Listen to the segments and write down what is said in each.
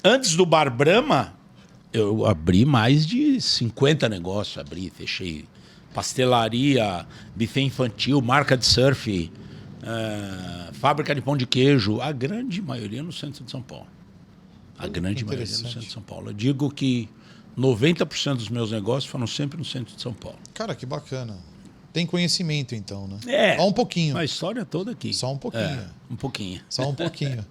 Antes do Bar Brahma, eu abri mais de 50 negócios. Abri, fechei pastelaria, buffet infantil, marca de surf, fábrica de pão de queijo. A grande maioria no centro de São Paulo. A grande maioria no centro de São Paulo. Eu digo que 90% dos meus negócios foram sempre no centro de São Paulo. Cara, que bacana. Tem conhecimento, então, né? Só um pouquinho. A história toda aqui. Só um pouquinho. Um pouquinho. Só um pouquinho.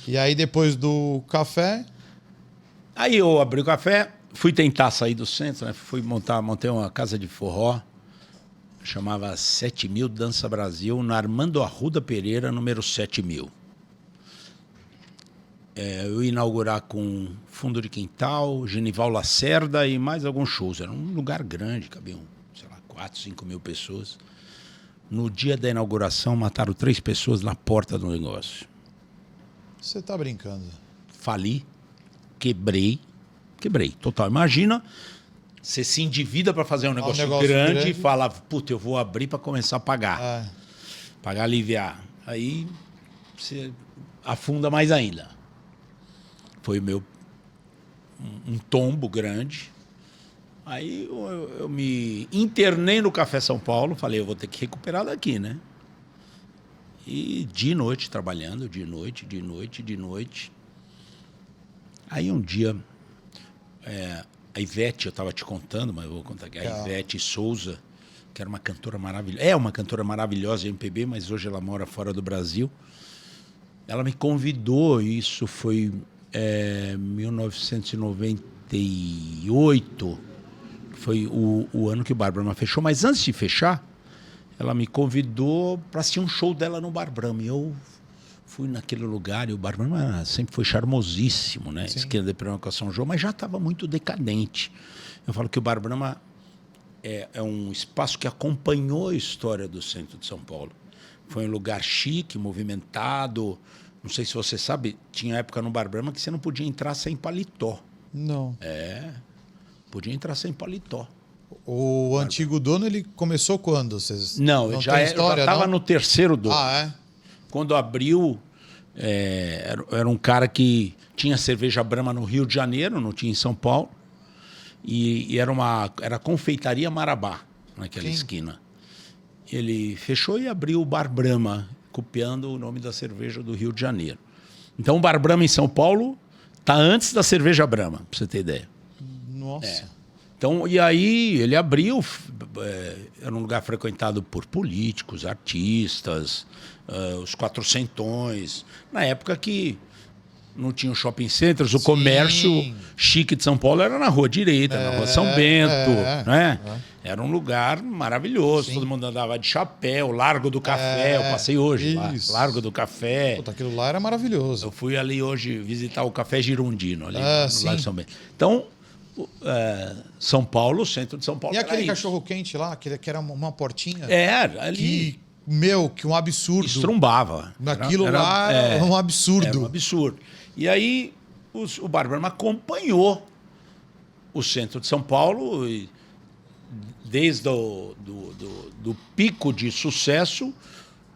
E aí, depois do café... Aí eu abri o café, fui tentar sair do centro, né? Montei uma casa de forró, chamava 7000 Dança Brasil, na Armando Arruda Pereira, número 7000. Eu ia inaugurar com fundo de quintal, Genival Lacerda e mais alguns shows. Era um lugar grande, cabiam, 4, 5 mil pessoas. No dia da inauguração, mataram 3 pessoas na porta do negócio. Você tá brincando? Fali, quebrei total. Imagina, você se endivida para fazer um negócio grande e fala, puta, eu vou abrir para começar a pagar. Pagar, aliviar. Aí você afunda mais ainda. Foi um tombo grande. Aí eu me internei no Café São Paulo, falei, eu vou ter que recuperar daqui, né? E de noite, trabalhando, de noite. Aí um dia, a Ivete, eu estava te contando, mas eu vou contar aqui, a Ivete Souza, que era uma cantora maravilhosa, é uma cantora maravilhosa de MPB, mas hoje ela mora fora do Brasil. Ela me convidou, isso foi 1998, foi o ano que o Bar Brahma fechou, mas antes de fechar, ela me convidou para assistir um show dela no Bar Brahma. E eu fui naquele lugar e o Bar Brahma sempre foi charmosíssimo, né? Esquina de Piranga com São João, mas já estava muito decadente. Eu falo que o Bar Brahma é um espaço que acompanhou a história do centro de São Paulo. Foi um lugar chique, movimentado. Não sei se você sabe, tinha época no Bar Brahma que você não podia entrar sem paletó. Não. Podia entrar sem paletó. O antigo dono, ele começou quando? Não, eu já estava no terceiro dono. Quando abriu, era um cara que tinha cerveja Brahma no Rio de Janeiro, não tinha em São Paulo. E era a confeitaria Marabá, naquela esquina. Ele fechou e abriu o Bar Brahma, copiando o nome da cerveja do Rio de Janeiro. Então o Bar Brahma em São Paulo está antes da cerveja Brahma, para você ter ideia. Nossa. Então, e aí ele abriu, era um lugar frequentado por políticos, artistas, os quatrocentões. Na época que não tinha shopping centers, o comércio chique de São Paulo era na Rua Direita, na Rua São Bento, né? Era um lugar maravilhoso, todo mundo andava de chapéu, Largo do Café, eu passei hoje lá, Largo do Café. Puta, aquilo lá era maravilhoso. Eu fui ali hoje visitar o Café Girondino, ali no Largo São Bento. Então, São Paulo, o centro de São Paulo. E aquele cachorro-quente lá, que era uma portinha? Ali. Que um absurdo. Estrumbava. Naquilo lá era um absurdo. Era um absurdo. E aí o Bar Brahma acompanhou o centro de São Paulo, desde do pico de sucesso,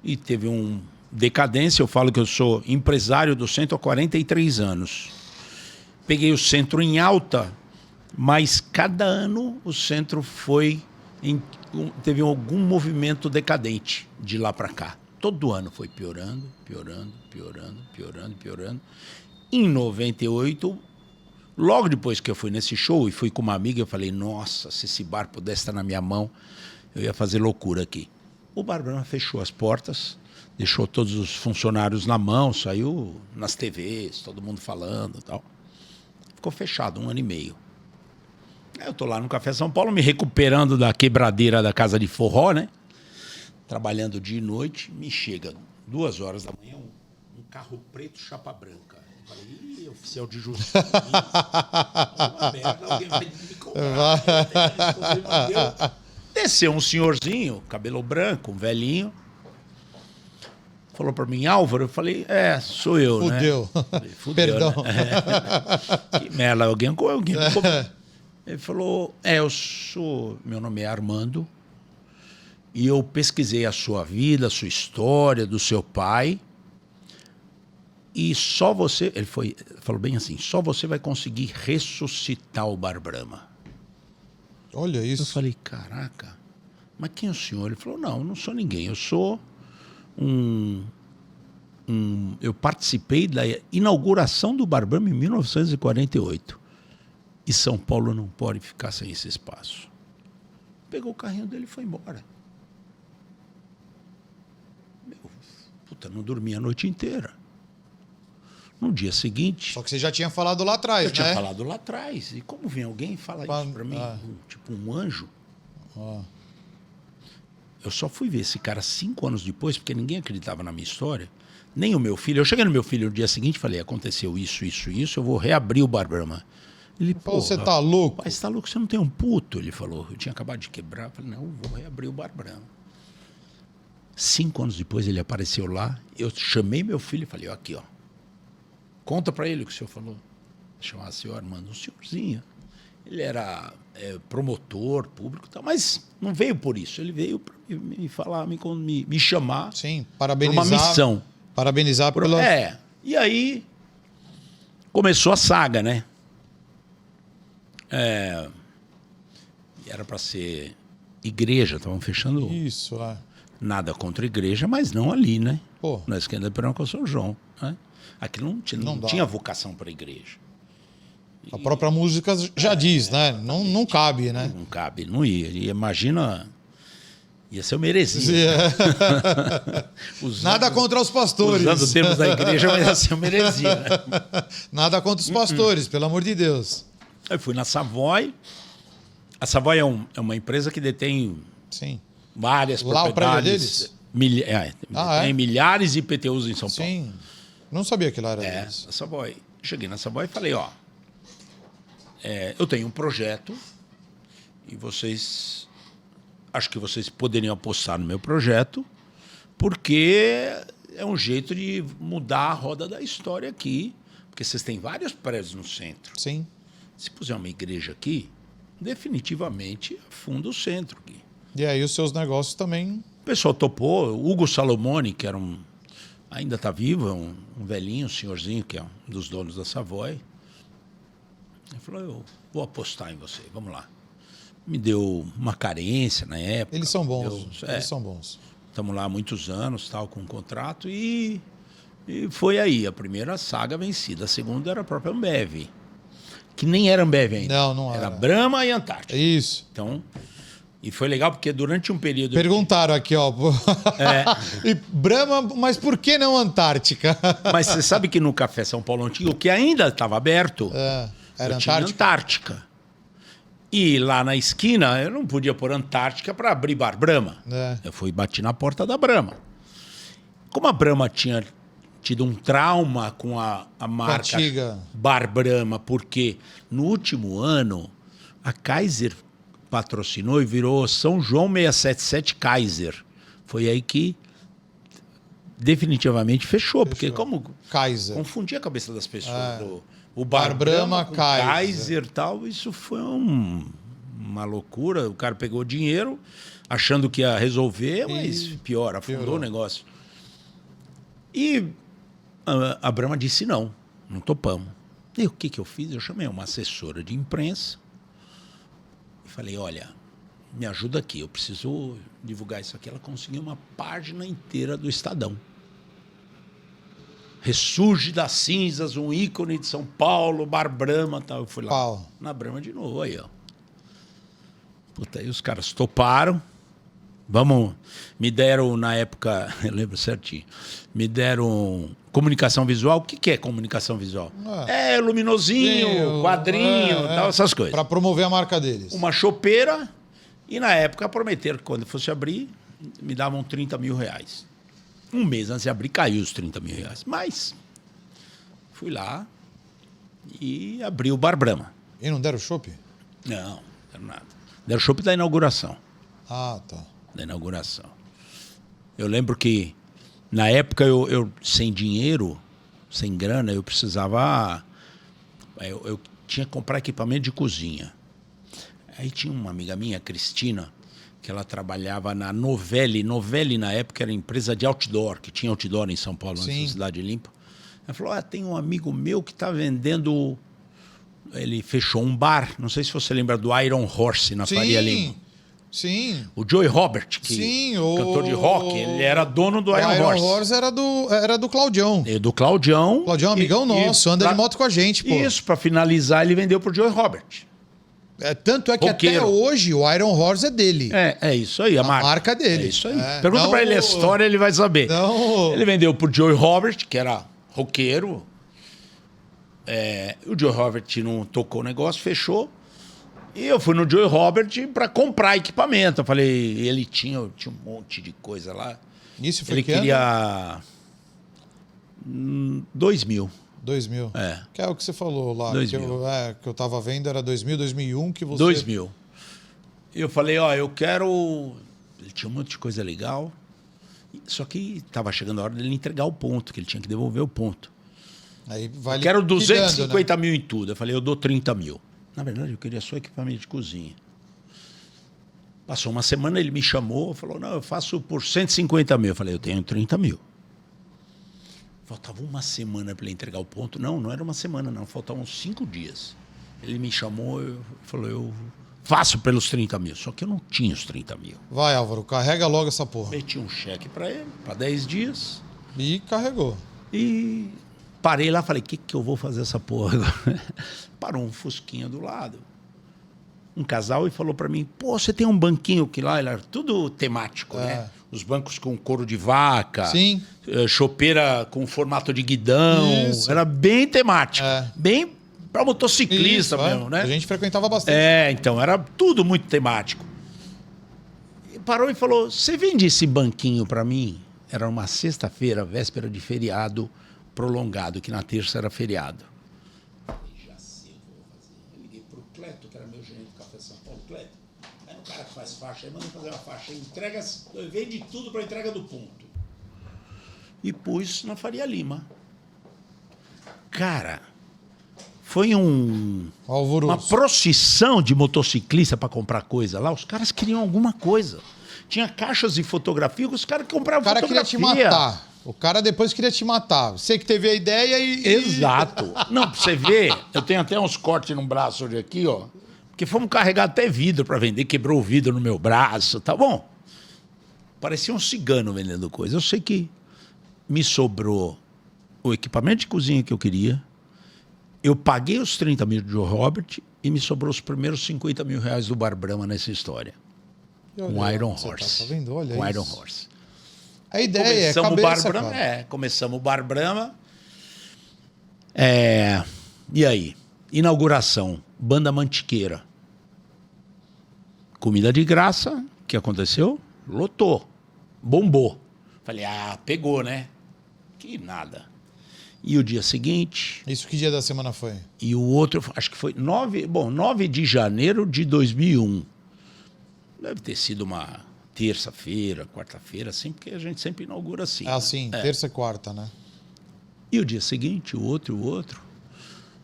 e teve uma decadência. Eu falo que eu sou empresário do centro há 43 anos. Peguei o centro em alta, mas cada ano o centro teve algum movimento decadente de lá para cá. Todo ano foi piorando. Em 98, logo depois que eu fui nesse show e fui com uma amiga, eu falei, nossa, se esse bar pudesse estar na minha mão, eu ia fazer loucura aqui. O Bar Brahma fechou as portas, deixou todos os funcionários na mão, saiu nas TVs, todo mundo falando e tal. Ficou fechado 1 ano e meio. Eu tô lá no Café São Paulo, me recuperando da quebradeira da casa de forró, né? Trabalhando dia e noite, me chega 2 horas da manhã um carro preto chapa branca. Eu falei, oficial de justiça. Alguém vai me cobrar. Desceu um senhorzinho, cabelo branco, um velhinho. Falou para mim, Álvaro, eu falei, sou eu, Fudeu. Né? Falei, fudeu, Perdão. Né? Que merda, alguém Ele falou, meu nome é Armando, e eu pesquisei a sua vida, a sua história, do seu pai, E só você... Ele falou bem assim, só você vai conseguir ressuscitar o Bar Brahma. Olha isso. Eu falei, caraca, mas quem é o senhor? Ele falou, não, eu não sou ninguém, eu sou eu participei da inauguração do Bar Brahma em 1948. E São Paulo não pode ficar sem esse espaço. Pegou o carrinho dele e foi embora. Não dormia a noite inteira. No dia seguinte... Só que você já tinha falado lá atrás, eu tinha falado lá atrás. E como vem alguém e fala isso pra mim, tipo um anjo... Eu só fui ver esse cara 5 anos depois, porque ninguém acreditava na minha história. Nem o meu filho. Eu cheguei no meu filho no dia seguinte e falei, aconteceu isso, eu vou reabrir o Bar Brahma. Ele falou, você tá louco? Pai, você tá louco? Você não tem um puto? Ele falou, eu tinha acabado de quebrar. Eu falei, não, eu vou reabrir o Bar Brahma. 5 anos depois ele apareceu lá, eu chamei meu filho e falei, ó, aqui, ó. Conta pra ele o que o senhor falou. Chamava senhor Armando, um senhorzinho. Ele era promotor público e tal, mas não veio por isso. Ele veio para me falar, me chamar. Sim, parabenizar. Uma missão. Parabenizar pela... E aí começou a saga, né? Era para ser igreja, estavam fechando. Isso, Nada contra a igreja, mas não ali, né? Pô. Na esquina da Perão com São João. Né? Aqui não tinha vocação para a igreja. A própria música já diz, né? Não cabe, né? Não cabe, não ia. E imagina, ia ser uma heresia. Nada contra os pastores. Usando os termos da igreja, mas ia ser uma heresia. Né? Nada contra os pastores, pelo amor de Deus. Eu fui na Savoy. A Savoy é uma empresa que detém várias propriedades. Lá o prédio deles? Tem milhares de IPTUs em São Paulo. Sim, não sabia que lá era deles. A Savoy. Cheguei na Savoy e falei, ó, eu tenho um projeto e acho que vocês poderiam apostar no meu projeto, porque é um jeito de mudar a roda da história aqui, porque vocês têm vários prédios no centro. Sim. Se puser uma igreja aqui, definitivamente afunda o centro aqui. E aí os seus negócios também... O pessoal topou. O Hugo Salomone, que era ainda está vivo, é um velhinho, um senhorzinho, que é um dos donos da Savoy. Ele falou, eu vou apostar em você, vamos lá. Me deu uma carência na época. Eles são bons, eles são bons. Estamos lá há muitos anos, tal, com um contrato, e foi aí, a primeira saga vencida. A segunda era a própria Ambev, que nem era Ambev ainda. Não era. Era Brahma e Antártica. Isso. Então, e foi legal porque durante um período... Perguntaram aqui, ó. E Brahma, mas por que não Antártica? Mas você sabe que no Café São Paulo Antigo, que ainda estava aberto... Era Antártica. E lá na esquina, eu não podia pôr Antártica para abrir Bar Brahma. Eu fui e bati na porta da Brahma. Como a Brahma tinha tido um trauma com a marca Bar Brahma, porque no último ano a Kaiser patrocinou e virou São João 677 Kaiser. Foi aí que definitivamente fechou. Porque como Kaiser confundia a cabeça das pessoas. O Bar Brahma, Kaiser e tal, isso foi uma loucura. O cara pegou dinheiro, achando que ia resolver, mas pior, afundou o negócio. E a Brahma disse não topamos. E o que eu fiz? Eu chamei uma assessora de imprensa e falei, olha, me ajuda aqui, eu preciso divulgar isso aqui. Ela conseguiu uma página inteira do Estadão. Ressurge das cinzas, um ícone de São Paulo, Bar Brahma e tal. Eu fui lá na Brahma de novo, aí, ó. Puta, aí os caras toparam. Me deram, na época, eu lembro certinho, me deram comunicação visual. O que é comunicação visual? Luminosinho, quadrinho, tal, essas coisas. Para promover a marca deles. Uma chopeira, e na época prometeram que quando fosse abrir, me davam 30 mil reais. Um mês antes de abrir, caiu os 30 mil reais. Mas fui lá e abri o Bar Brahma. E não deram chopp? Não deram nada. Deram chopp da inauguração. Ah, tá. Da inauguração. Eu lembro que, na época, eu sem dinheiro, sem grana, eu precisava... Eu tinha que comprar equipamento de cozinha. Aí tinha uma amiga minha, Cristina, que ela trabalhava na Novelli. Novelli, na época, era empresa de outdoor, que tinha outdoor em São Paulo, na Cidade Limpa. Ele falou, tem um amigo meu que está vendendo... Ele fechou um bar, não sei se você lembra do Iron Horse na Faria Lima. Sim. O Joey Robert, cantor de rock, ele era dono do Iron Horse. O Iron Horse era do Claudião. E do Claudião. Claudião, amigão nosso, anda de moto com a gente, pô. Isso, pra finalizar, ele vendeu pro Joey Robert. Tanto é que até hoje o Iron Horse é dele. É isso aí, a marca dele. É isso aí. Pergunta pra ele a história, ele vai saber. Ele vendeu pro Joey Robert, que era roqueiro. O Joey Robert não tocou o negócio, fechou. E eu fui no Joey Robert para comprar equipamento. Eu falei, ele tinha um monte de coisa lá. Isso foi ele queria 2.000. 2.000. Que é o que você falou lá. Que eu tava vendo era 2000, 2001 que você... 2.000. Eu falei, eu quero... Ele tinha um monte de coisa legal. Só que tava chegando a hora dele entregar o ponto, que ele tinha que devolver o ponto. Aí vale eu quero 250 mil em tudo. Eu falei, eu dou 30 mil. Na verdade, eu queria só equipamento de cozinha. Passou uma semana, ele me chamou, falou, não, eu faço por 150 mil. Eu falei, eu tenho 30 mil. Faltava uma semana para ele entregar o ponto. Não era uma semana, não. Faltavam 5 dias. Ele me chamou, falou, eu faço pelos 30 mil. Só que eu não tinha os 30 mil. Vai, Álvaro, carrega logo essa porra. Meti um cheque para ele, para 10 dias. E carregou. E parei lá, falei, o que eu vou fazer essa porra agora? Parou um fusquinha do lado. Um casal e falou para mim, você tem um banquinho que lá, era tudo temático, né? Os bancos com couro de vaca. Sim. Chopeira com formato de guidão. Isso. Era bem temático. Bem para motociclista mesmo, né? A gente frequentava bastante. Então era tudo muito temático. E parou e falou, você vende esse banquinho para mim? Era uma sexta-feira, véspera de feriado prolongado, que na terça era feriado. Já sei o que eu vou fazer. Eu liguei pro Cleto, que era meu gerente do Café São Paulo. Cleto, aí um cara que faz faixa, aí manda fazer uma faixa, vende tudo para entrega do ponto. E pus na Faria Lima. Cara, foi uma procissão de motociclista para comprar coisa lá. Os caras queriam alguma coisa. Tinha caixas de fotografia que os caras compravam fotografia. O cara queria te matar. O cara depois queria te matar. Você que teve a ideia e... Exato. Não, pra você ver, eu tenho até uns cortes no braço hoje aqui, ó. Porque fomos carregar até vidro para vender, quebrou o vidro no meu braço, tá bom? Parecia um cigano vendendo coisa. Eu sei que me sobrou o equipamento de cozinha que eu queria. Eu paguei os 30 mil do Joe Robert e me sobrou os primeiros 50 mil reais do Bar Brahma nessa história. Com Iron Horse. Tá vendo? Olha com isso. Iron Horse. A ideia começamos é cabeça, o Bar Brahma, começamos o Bar Brahma. E aí? Inauguração. Banda Mantiqueira. Comida de graça. O que aconteceu? Lotou. Bombou. Falei, pegou, né? Que nada. E o dia seguinte... Isso que dia da semana foi? E o outro, acho que foi 9 de janeiro de 2001. Deve ter sido uma terça-feira, quarta-feira, assim, porque a gente sempre inaugura assim. Sim, terça e quarta, né? E o dia seguinte, o outro.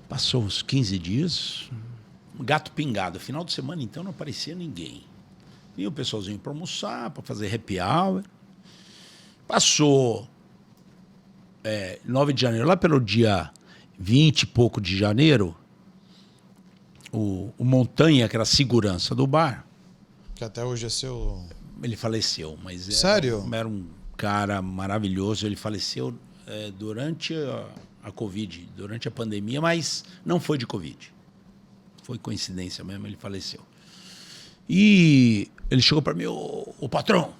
Passou uns 15 dias, gato pingado. Final de semana, então, não aparecia ninguém. Vinha o pessoalzinho para almoçar, para fazer happy hour. Passou 9 de janeiro, lá pelo dia 20 e pouco de janeiro, o Montanha, que era a segurança do bar... Que até hoje é seu... Ele faleceu, mas... Sério? Era um cara maravilhoso. Ele faleceu durante a Covid, durante a pandemia, mas não foi de Covid. Foi coincidência mesmo, ele faleceu. E ele chegou para mim, o patrão.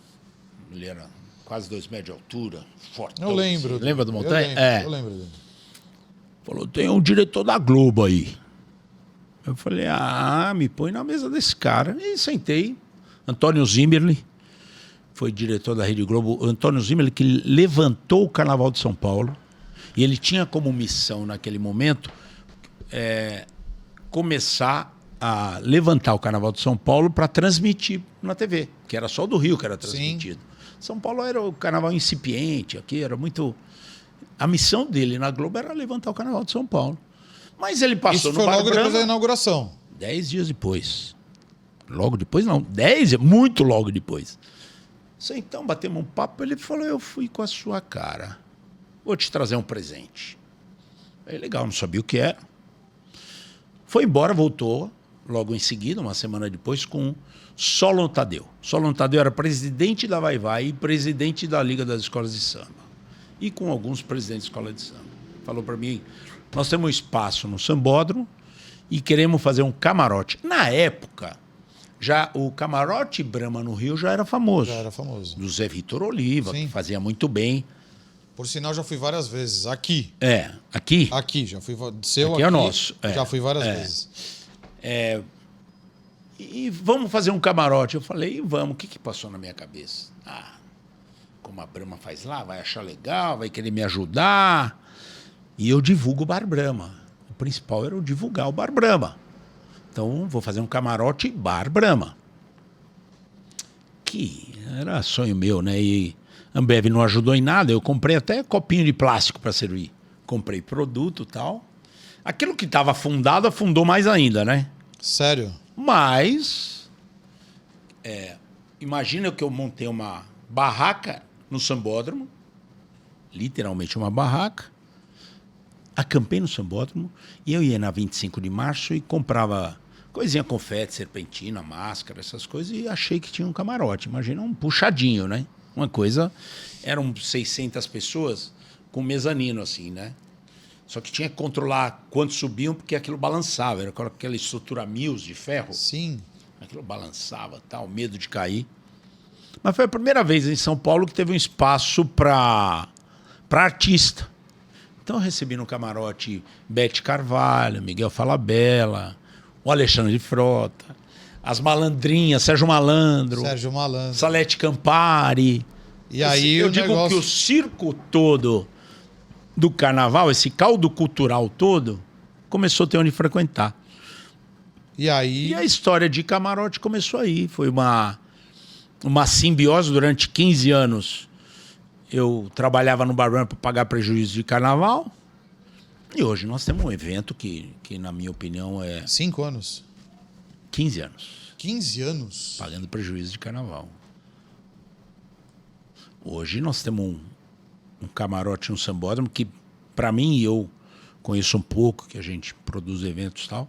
Ele era quase 2 metros de altura, forte. Eu lembro. Assim. Lembra do Montanha? Eu lembro dele. Falou, tem um diretor da Globo aí. Eu falei, me põe na mesa desse cara. E sentei. Antônio Zimmerli, foi diretor da Rede Globo. Antônio Zimmerli, que levantou o Carnaval de São Paulo. E ele tinha como missão, naquele momento, começar a levantar o Carnaval de São Paulo para transmitir na TV, que era só do Rio que era transmitido. Sim. São Paulo era o carnaval incipiente, aqui era muito... A missão dele na Globo era levantar o Carnaval de São Paulo. Mas ele passou no Bar Brahma... Isso foi logo depois da inauguração. 10 dias depois. Logo depois, não. Muito logo depois. Então, batemos um papo, ele falou, eu fui com a sua cara. Vou te trazer um presente. Aí, legal, não sabia o que era. Foi embora, voltou, logo em seguida, uma semana depois, com Solon Tadeu. Solon Tadeu era presidente da Vai Vai e presidente da Liga das Escolas de Samba. E com alguns presidentes de escola de samba. Falou para mim, nós temos um espaço no Sambódromo e queremos fazer um camarote. Na época, já o camarote Brahma no Rio já era famoso. Já era famoso. Do Zé Vitor Oliva, Sim. que fazia muito bem. Por sinal, já fui várias vezes. Aqui. Aqui? Aqui, já fui. Seu aqui é nosso. Já fui várias vezes. E vamos fazer um camarote. Eu falei, vamos. O que passou na minha cabeça? Como a Brahma faz lá, vai achar legal, vai querer me ajudar. E eu divulgo o Bar Brahma. O principal era eu divulgar o Bar Brahma. Então, vou fazer um camarote Bar Brahma. Que era sonho meu, né? E a Ambev não ajudou em nada. Eu comprei até copinho de plástico para servir. Comprei produto e tal. Aquilo que estava afundado, afundou mais ainda, né? Sério? Mas, imagina que eu montei uma barraca no Sambódromo, literalmente uma barraca, acampei no Sambódromo e eu ia na 25 de março e comprava coisinha, confete, serpentina, máscara, essas coisas, e achei que tinha um camarote. Imagina um puxadinho, né? Uma coisa, eram 600 pessoas com mezanino assim, né? Só que tinha que controlar quantos subiam, porque aquilo balançava, era aquela estrutura Mills de ferro. Sim. Aquilo balançava, tal, medo de cair. Mas foi a primeira vez em São Paulo que teve um espaço para artista. Então eu recebi no camarote Bete Carvalho, Miguel Falabella, o Alexandre Frota, as malandrinhas, Sérgio Malandro, Salete Campari. E aí eu digo que o circo todo do carnaval, esse caldo cultural todo, começou a ter onde frequentar. E aí... E a história de camarote começou aí. Foi uma simbiose durante 15 anos. Eu trabalhava no Bar Brahma para pagar prejuízo de carnaval. E hoje nós temos um evento que na minha opinião, 5 anos? 15 anos. 15 anos? Pagando prejuízo de carnaval. Hoje nós temos um camarote no Sambódromo que, para mim, eu conheço um pouco, que a gente produz eventos e tal,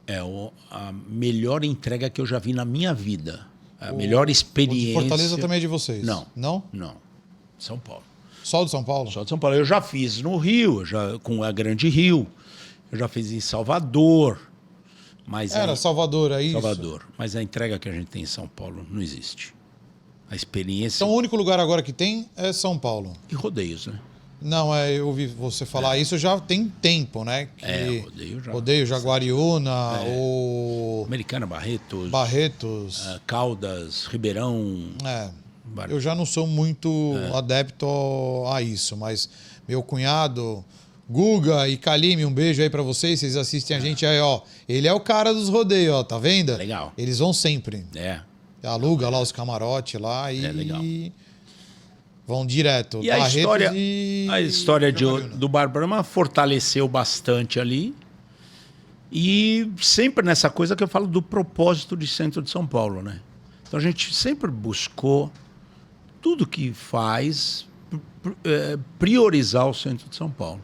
é a melhor entrega que eu já vi na minha vida. A melhor experiência. O de Fortaleza também é de vocês? Não. Não? Não. São Paulo. Só de São Paulo? Só de São Paulo. Eu já fiz no Rio, com a Grande Rio. Eu já fiz em Salvador. Mas Salvador, é isso? Salvador. Mas a entrega que a gente tem em São Paulo não existe. A experiência... Então o único lugar agora que tem é São Paulo. E rodeios, né? Não, eu ouvi você falar isso já tem tempo, né? Rodeio, Jaguariúna, Americana, Barretos. Caldas, Ribeirão. Eu já não sou muito adepto a isso, mas meu cunhado, Guga e Kalime, um beijo aí pra vocês assistem a gente aí, ó. Ele é o cara dos rodeios, ó, tá vendo? Legal. Eles vão sempre. Aluga lá os camarotes lá e... legal. Vão direto. E a história do Bar Brahma fortaleceu bastante ali. E sempre nessa coisa que eu falo do propósito de centro de São Paulo, né? Então a gente sempre buscou tudo que faz priorizar o centro de São Paulo.